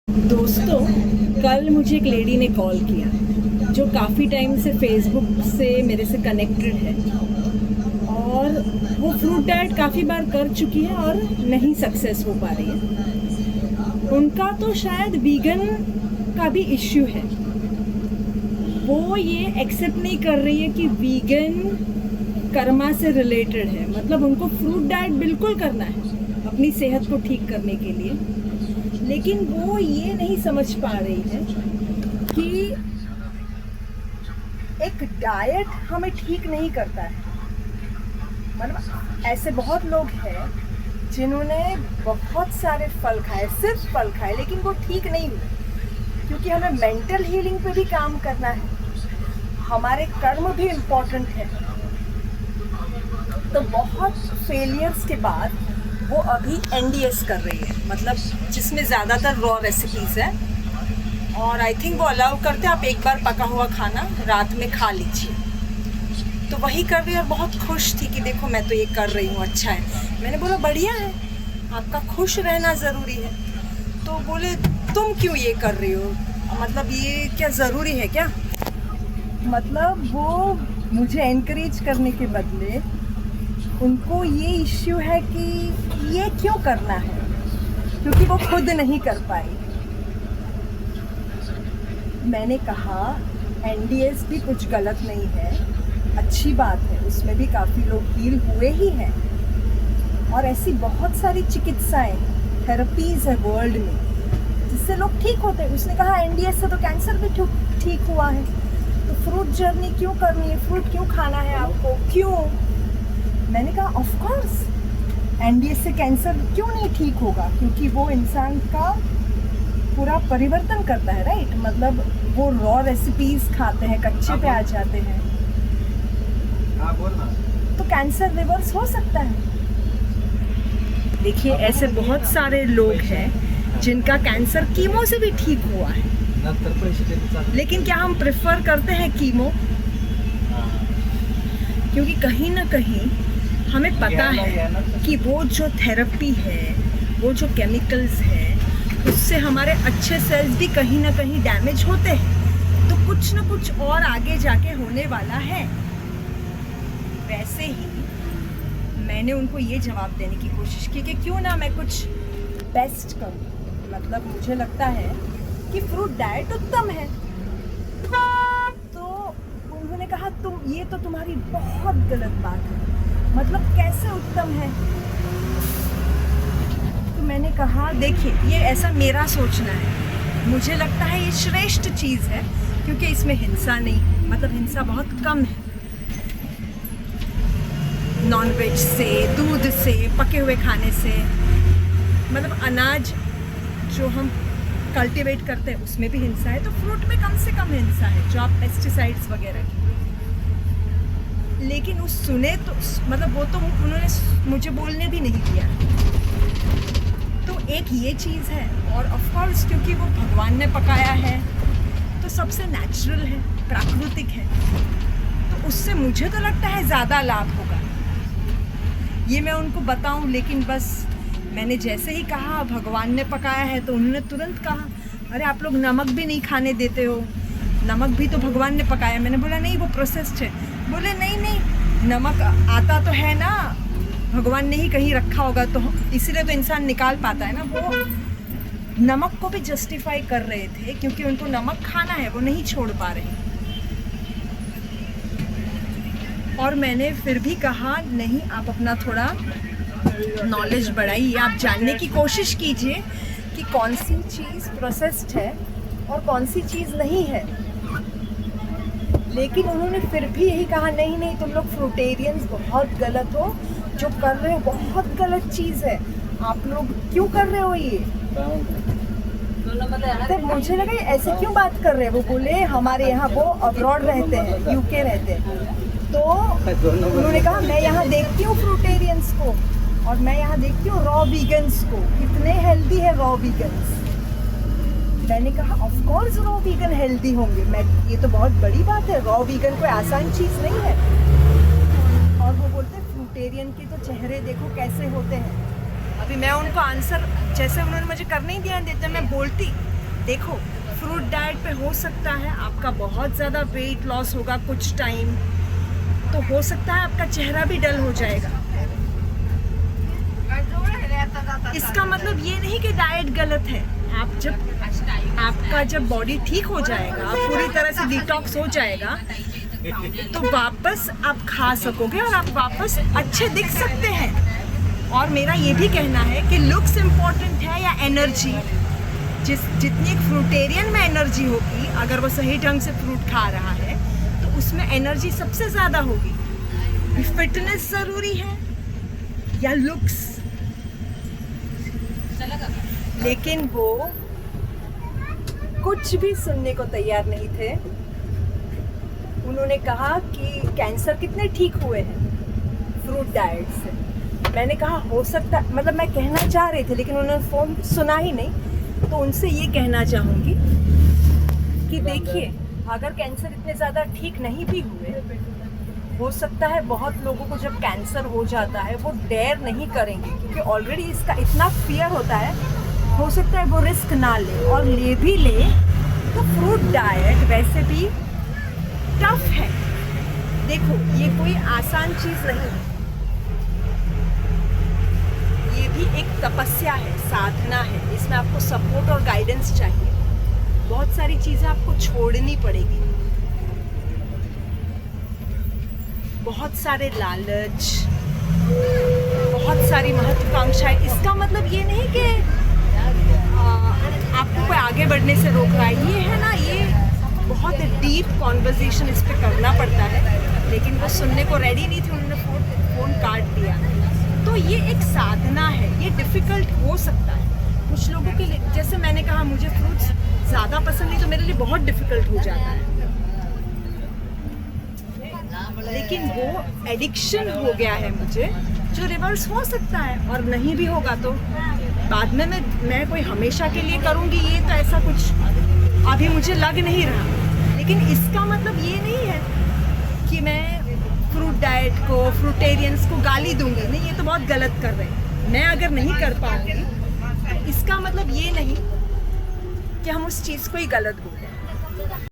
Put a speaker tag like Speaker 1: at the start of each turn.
Speaker 1: दोस्तों, कल मुझे एक लेडी ने कॉल किया जो काफ़ी टाइम से फेसबुक से मेरे से कनेक्टेड है और वो फ्रूट डाइट काफ़ी बार कर चुकी है और नहीं सक्सेस हो पा रही है। उनका तो शायद वीगन का भी इश्यू है। वो ये एक्सेप्ट नहीं कर रही है कि वीगन कर्मा से रिलेटेड है, मतलब उनको फ्रूट डाइट बिल्कुल करना है अपनी सेहत को ठीक करने के लिए, लेकिन वो ये नहीं समझ पा रही है कि एक डाइट हमें ठीक नहीं करता है। मतलब ऐसे बहुत लोग हैं जिन्होंने बहुत सारे फल खाए, सिर्फ फल खाए, लेकिन वो ठीक नहीं हुए, क्योंकि हमें मेंटल हीलिंग पे भी काम करना है, हमारे कर्म भी इम्पोर्टेंट है। तो बहुत फेलियर्स के बाद वो अभी NDS कर रही है, मतलब जिसमें ज़्यादातर रॉ रेसिपीज़ है, और आई थिंक वो अलाउ करते हैं आप एक बार पका हुआ खाना रात में खा लीजिए। तो वही कर रही है और बहुत खुश थी कि देखो मैं तो ये कर रही हूँ, अच्छा है। मैंने बोला बढ़िया है, आपका खुश रहना ज़रूरी है। तो बोले तुम क्यों ये कर रही हो, मतलब ये क्या ज़रूरी है क्या? मतलब वो मुझे एनकरेज करने के बदले उनको ये इश्यू है कि ये क्यों करना है, क्योंकि वो खुद नहीं कर पाई। मैंने कहा NDS भी कुछ गलत नहीं है, अच्छी बात है, उसमें भी काफ़ी लोग हील हुए ही हैं, और ऐसी बहुत सारी चिकित्साएं, थेरेपीज़ है वर्ल्ड में जिससे लोग ठीक होते हैं। उसने कहा NDS से तो कैंसर भी ठीक हुआ है, तो फ्रूट जर्नी क्यों करनी है, फ्रूट क्यों खाना है आपको, क्यों? मैंने कहा ऑफ कोर्स NDS से कैंसर क्यों नहीं ठीक होगा, क्योंकि वो इंसान का पूरा परिवर्तन करता है, राइट? मतलब वो रॉ रेसिपीज खाते हैं, कच्चे पे आ जाते हैं, तो कैंसर रिवर्स हो सकता है। देखिए ऐसे बहुत सारे लोग हैं जिनका कैंसर कीमो से भी ठीक हुआ है, लेकिन क्या हम प्रेफर करते हैं कीमो? क्योंकि कहीं ना कहीं हमें पता है कि वो जो थेरेपी है, वो जो केमिकल्स हैं, उससे हमारे अच्छे सेल्स भी कहीं ना कहीं डैमेज होते हैं, तो कुछ ना कुछ और आगे जाके होने वाला है। वैसे ही मैंने उनको ये जवाब देने की कोशिश की कि क्यों ना मैं कुछ बेस्ट करूं, मतलब मुझे लगता है कि फ्रूट डाइट उत्तम है। तो उन्होंने कहा तुम ये तो तुम्हारी बहुत गलत बात है, मतलब कैसे उत्तम है? तो मैंने कहा देखिए ये ऐसा मेरा सोचना है, मुझे लगता है ये श्रेष्ठ चीज़ है, क्योंकि इसमें हिंसा नहीं, मतलब हिंसा बहुत कम है। नॉनवेज से, दूध से, पके हुए खाने से, मतलब अनाज जो हम कल्टीवेट करते हैं उसमें भी हिंसा है, तो फ्रूट में कम से कम हिंसा है, जो आप पेस्टिसाइड्स वगैरह की। लेकिन उस सुने तो मतलब वो तो उन्होंने मुझे बोलने भी नहीं दिया। तो एक ये चीज़ है, और ऑफ कोर्स क्योंकि वो भगवान ने पकाया है तो सबसे नेचुरल है, प्राकृतिक है, तो उससे मुझे तो लगता है ज़्यादा लाभ होगा। ये मैं उनको बताऊं, लेकिन बस मैंने जैसे ही कहा भगवान ने पकाया है तो उन्होंने तुरंत कहा अरे आप लोग नमक भी नहीं खाने देते हो, नमक भी तो भगवान ने पकाया। मैंने बोला नहीं वो प्रोसेस्ड है। बोले नहीं नहीं, नमक आता तो है ना, भगवान ने ही कहीं रखा होगा, तो इसीलिए तो इंसान निकाल पाता है ना। वो नमक को भी जस्टिफाई कर रहे थे क्योंकि उनको नमक खाना है, वो नहीं छोड़ पा रहे। और मैंने फिर भी कहा नहीं, आप अपना थोड़ा नॉलेज बढ़ाइए, आप जानने की कोशिश कीजिए कि कौन सी चीज़ प्रोसेस्ड है और कौन सी चीज़ नहीं है। लेकिन उन्होंने फिर भी यही कहा नहीं नहीं, तुम लोग फ्रूटेरियंस बहुत गलत हो, जो कर रहे हो बहुत गलत चीज़ है, आप लोग क्यों कर रहे हो ये? तो मुझे लगा ऐसे क्यों बात कर रहे हैं। वो बोले हमारे यहाँ, वो अब्रॉड रहते हैं, UK रहते हैं, तो उन्होंने कहा मैं यहाँ देखती हूँ फ्रूटेरियंस को और मैं यहाँ देखती हूँ रॉ वीगन्स को, कितने हेल्दी है रॉ वीगन्स। मैंने कहा of course raw vegan healthy होंगे, मैं ये तो बहुत बड़ी बात है, रॉ वीगन कोई आसान चीज़ नहीं है। और वो बोलते फ्रूटेरियन के तो चेहरे देखो कैसे होते हैं। अभी मैं उनको आंसर जैसे उन्होंने मुझे करने ही दिया देते, मैं बोलती देखो फ्रूट डाइट पे हो सकता है आपका बहुत ज़्यादा वेट लॉस होगा कुछ टाइम, तो हो सकता है आपका चेहरा भी डल हो जाएगा। इसका मतलब ये नहीं कि डाइट गलत है। आपका जब बॉडी ठीक हो जाएगा, पूरी तरह से डिटॉक्स हो जाएगा, तो वापस आप खा सकोगे और आप वापस अच्छे दिख सकते हैं। और मेरा ये भी कहना है कि लुक्स इम्पोर्टेंट है या एनर्जी। जितनी एक फ्रूटेरियन में एनर्जी होगी, अगर वो सही ढंग से फ्रूट खा रहा है, तो उसमें एनर्जी सबसे ज़्यादा होगी। फिटनेस ज़रूरी है या लुक्स? लेकिन वो कुछ भी सुनने को तैयार नहीं थे। उन्होंने कहा कि कैंसर कितने ठीक हुए हैं फ्रूट डाइट से। मैंने कहा हो सकता, मतलब मैं कहना चाह रही थी लेकिन उन्होंने फ़ोन सुना ही नहीं। तो उनसे ये कहना चाहूँगी कि देखिए, अगर कैंसर इतने ज़्यादा ठीक नहीं भी हुए, हो सकता है बहुत लोगों को जब कैंसर हो जाता है वो डेयर नहीं करेंगे, क्योंकि ऑलरेडी इसका इतना फियर होता है। हो सकता है वो रिस्क ना ले, और ले भी ले तो फ्रूट डाइट वैसे भी टफ है। देखो, ये कोई आसान चीज़ नहीं है, ये भी एक तपस्या है, साधना है। इसमें आपको सपोर्ट और गाइडेंस चाहिए। बहुत सारी चीज़ें आपको छोड़नी पड़ेगी, बहुत सारे लालच, बहुत सारी महत्वाकांक्षाएं। इसका मतलब ये नहीं कि आपको कोई आगे बढ़ने से रोक रहा है। ये है ना, ये बहुत डीप कॉन्वर्जेशन इस पे करना पड़ता है, लेकिन वो सुनने को रेडी नहीं थे, उन्होंने फ़ोन काट दिया। तो ये एक साधना है, ये डिफ़िकल्ट हो सकता है कुछ लोगों के लिए। जैसे मैंने कहा, मुझे फ्रूट्स ज़्यादा पसंद नहीं, तो मेरे लिए बहुत डिफ़िकल्ट हो जाता है। लेकिन वो एडिक्शन हो गया है मुझे, जो रिवर्स हो सकता है, और नहीं भी होगा तो बाद में मैं कोई हमेशा के लिए करूँगी, ये तो ऐसा कुछ अभी मुझे लग नहीं रहा। लेकिन इसका मतलब ये नहीं है कि मैं फ्रूट डाइट को, फ्रूटेरियंस को गाली दूंगी। नहीं, ये तो बहुत गलत कर रहे हैं। मैं अगर नहीं कर पाऊँगी तो इसका मतलब ये नहीं कि हम उस चीज़ को ही गलत बोलें।